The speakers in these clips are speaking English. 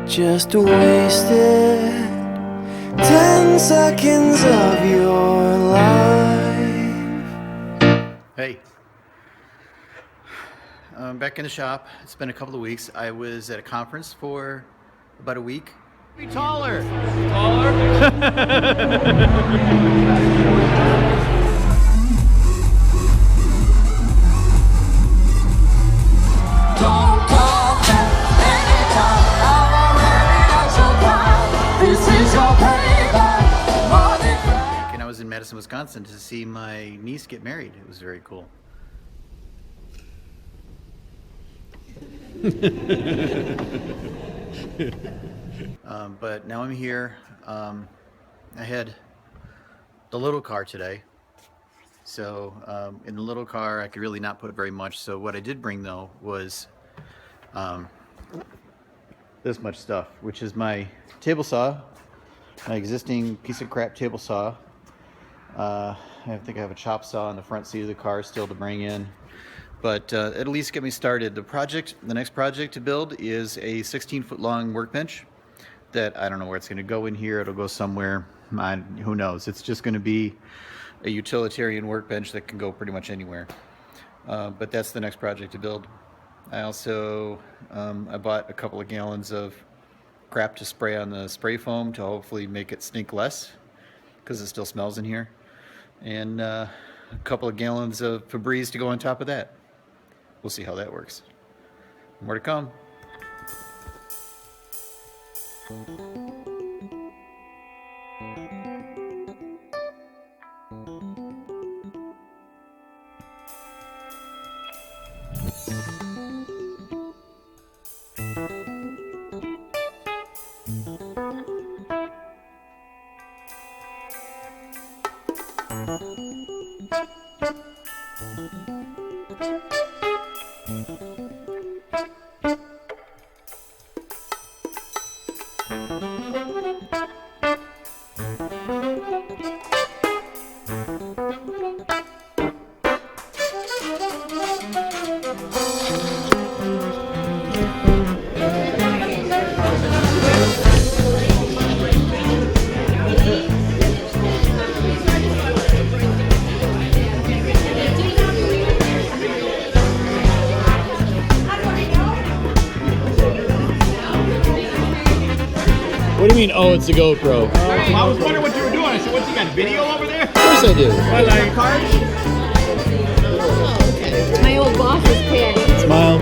just wasted 10 seconds of your life. Hey, I'm back in the shop. It's been a couple of weeks. I was at a conference for about a week. Be taller. And I was in Madison, Wisconsin to see my niece get married. It was very cool. But now I'm here. I had the little car today. So in the little car, I could really not put very much. So what I did bring though was this much stuff, which is my table saw, my existing piece of crap table saw. I think I have a chop saw on the front seat of the car still to bring in. But at least get me started. The next project to build is a 16-foot long workbench that I don't know where it's going to go in here. It'll go somewhere. Who knows? It's just going to be a utilitarian workbench that can go pretty much anywhere. But that's the next project to build. I also I bought a couple of gallons of crap to spray on the spray foam to hopefully make it stink less, because it still smells in here. And a couple of gallons of Febreze to go on top of that. We'll see how that works. More to come. What do you mean, oh, it's a GoPro? I was wondering what you were doing. I said, what, you got video over there? Of course I do. What, like cards? My old boss is Patty. Smile.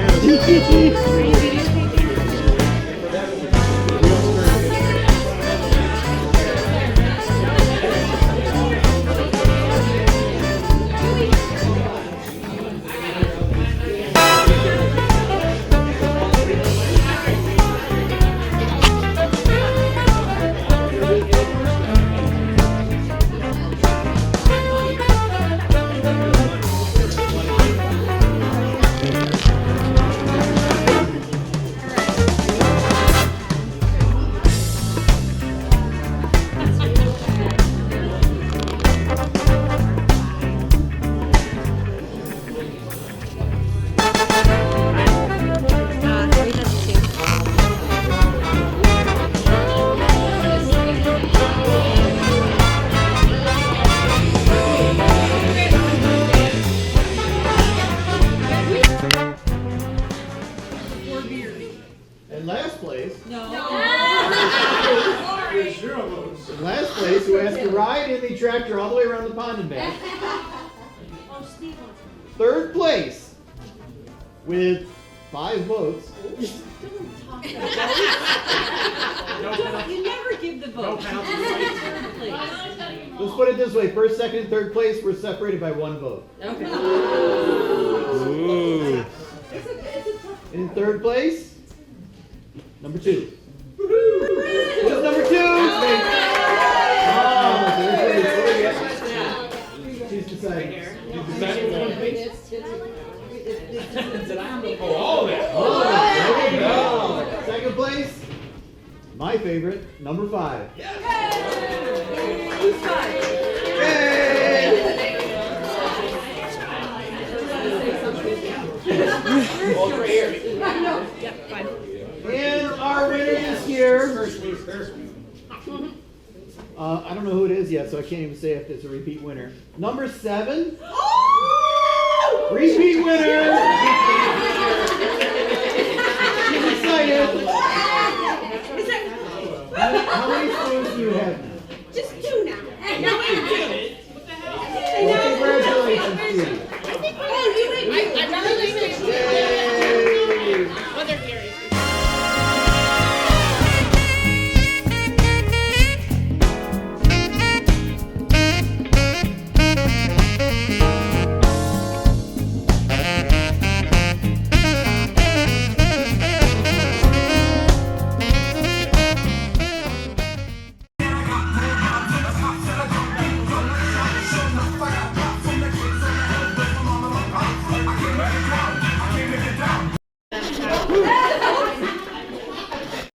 Last place, who has to ride in the tractor all the way around the pond and back. Third place, with 5 votes. You never give the vote. Let's put it this way: first, second, and third place were separated by 1 vote. Okay. Ooh. In third place, number 2. Who's number 2? She's deciding. There you go. Second place, my favorite, number 5. Who's 5? And our winner this year here. I don't know who it is yet, so I can't even say if it's a repeat winner. Number 7. Repeat winner. She's excited. How many spoons do you have now? Just 2 now. No, wait, 2. Well, congratulations, Stevie. Oh, you wait. Yay! Mother Gary's.